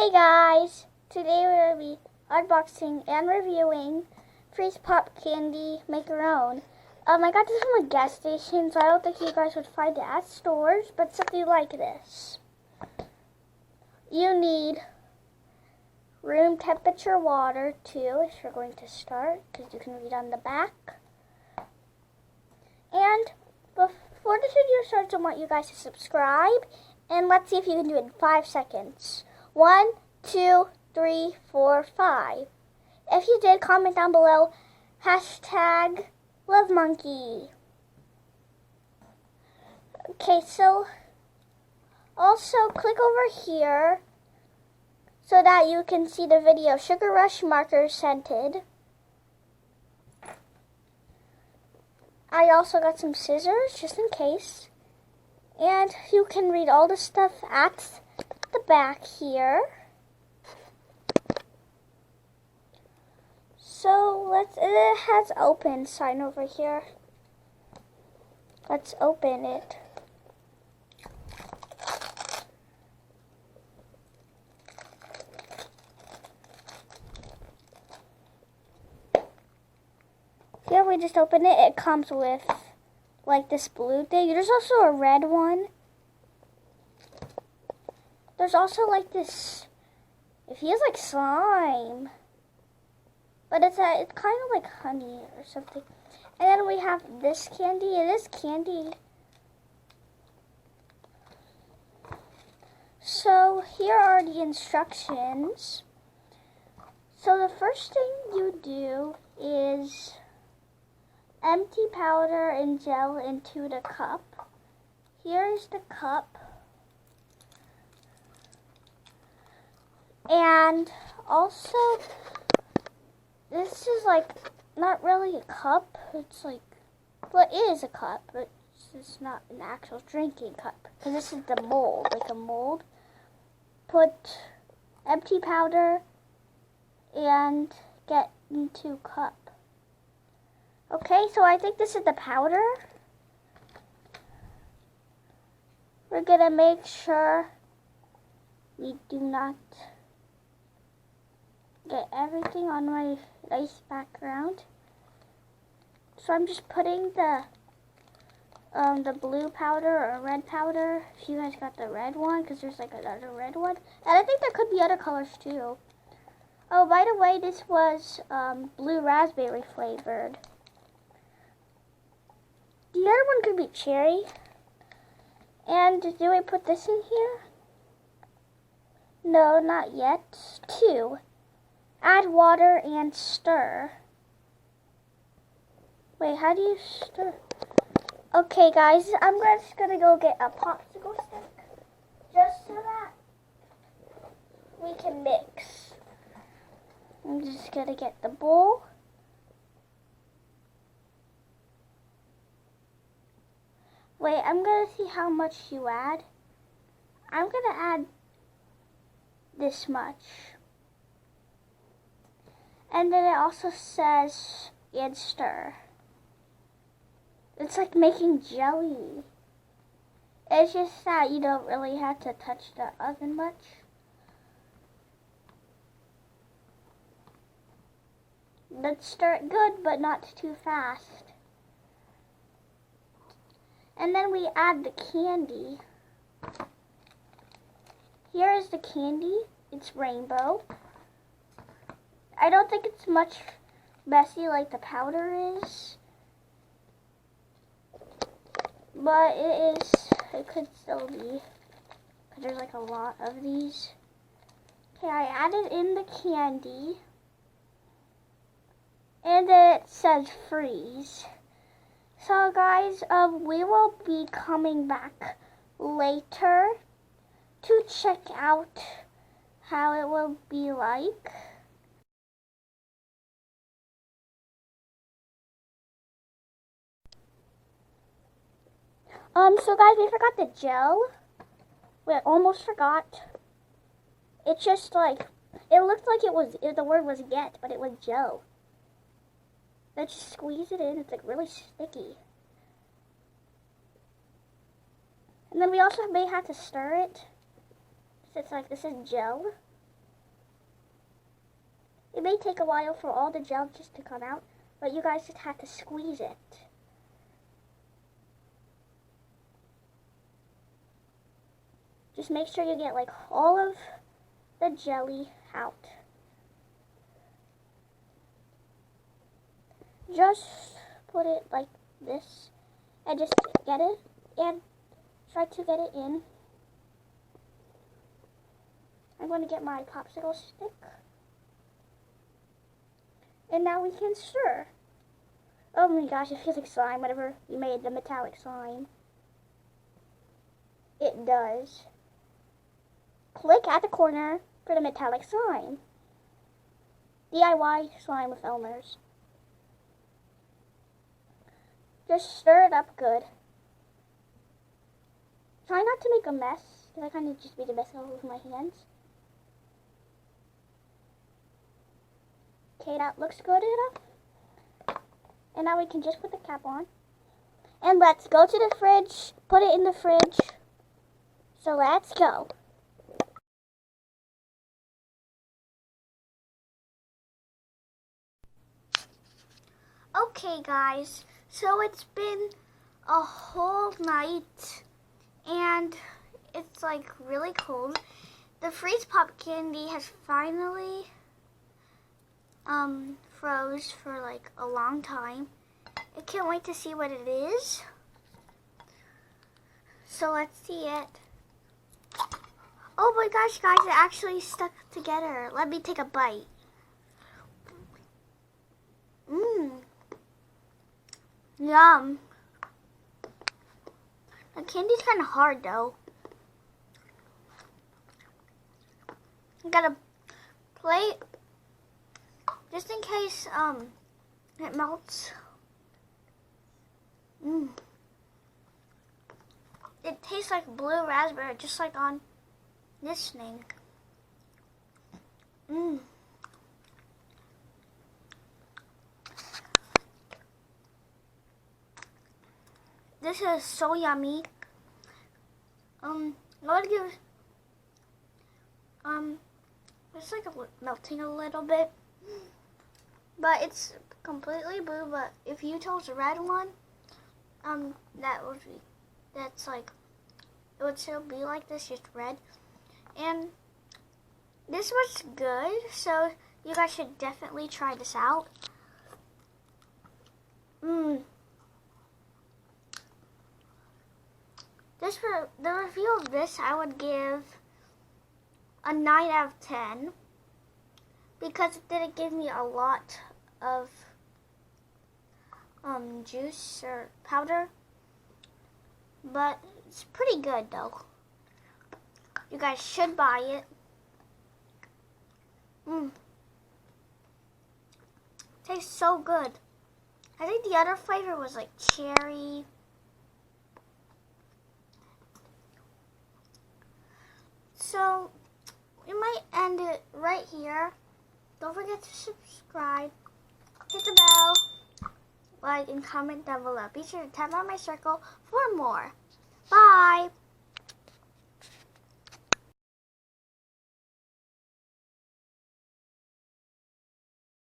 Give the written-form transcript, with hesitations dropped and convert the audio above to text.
Hey guys! Today we will be unboxing and reviewing freezepop candy make your own. I got this from a gas station, so I don't think you guys would find it at stores, but something like this. You need room temperature water too, if you're going to start, because you can read on the back. And before this video starts, I want you guys to subscribe, and let's see if you can do it in 5 seconds. 1, 2, 3, 4, 5. If you did, comment down below, #LoveMonkey. Okay, so also click over here so that you can see the video Sugar Rush Marker Scented. I also got some scissors just in case. And you can read all the stuff at the back here. So it has open sign over here. Let's open it. Here we just open it. It comes with like this blue thing. There's also a red one. There's also like this, it feels like slime, but it's kind of like honey or something. And then we have this candy. It is candy. So here are the instructions. So the first thing you do is empty powder and gel into the cup. Here's the cup. And also, this is like not really a cup. It's like, well, it is a cup, but it's not an actual drinking cup. Because this is the mold, like a mold. Put empty powder and get into cup. Okay, so I think this is the powder. We're gonna make sure we do not get everything on my nice background. So I'm just putting the blue powder or red powder. If you guys got the red one, because there's like another red one, and I think there could be other colors too. Oh, by the way, this was blue raspberry flavored. The other one could be cherry. And do I put this in here? No, not yet. 2. Add water and stir. Wait, how do you stir? Okay, guys, I'm just gonna go get a popsicle stick just so that we can mix. I'm just gonna get the bowl. Wait, I'm gonna see how much you add. I'm gonna add this much. And then it also says, and stir. It's like making jelly. It's just that you don't really have to touch the oven much. Let's stir it good, but not too fast. And then we add the candy. Here is the candy. It's rainbow. I don't think it's much messy like the powder is, but it could still be, because there's like a lot of these. Okay, I added in the candy, and then it says freeze. So guys, we will be coming back later to check out how it will be like. So guys, we forgot the gel. We almost forgot. It's just like, it looked like the word was get, but it was gel. Let's squeeze it in. It's like really sticky. And then we also may have to stir it. So it's like, this is gel. It may take a while for all the gel just to come out, but you guys just have to squeeze it. Just make sure you get like all of the jelly out. Just put it like this and just get it and try to get it in. I'm going to get my popsicle stick. And now we can stir. Oh my gosh, it feels like slime whenever you made the metallic slime. It does. Click at the corner for the metallic slime. DIY slime with Elmer's. Just stir it up good. Try not to make a mess, because I kind of just made a mess with my hands. Okay, that looks good enough. And now we can just put the cap on. And let's go to the fridge, put it in the fridge. So let's go. Okay guys, so it's been a whole night and it's like really cold. The freeze pop candy has finally froze for like a long time. I can't wait to see what it is. So let's see it. Oh my gosh guys, it actually stuck together. Let me take a bite. Yum. The candy's kind of hard though. I got a plate just in case it melts. It tastes like blue raspberry, just like on this thing. This is so yummy. I would give it's like melting a little bit, but it's completely blue. But if you chose the red one, that's like it would still be like this, just red. And this was good, so you guys should definitely try this out. Just for the review of this, I would give a 9 out of 10 because it didn't give me a lot of juice or powder, but it's pretty good though. You guys should buy it. Tastes so good. I think the other flavor was like cherry. So we might end it right here. Don't forget to subscribe, hit the bell, like, and comment down below. Be sure to tap on my circle for more. Bye!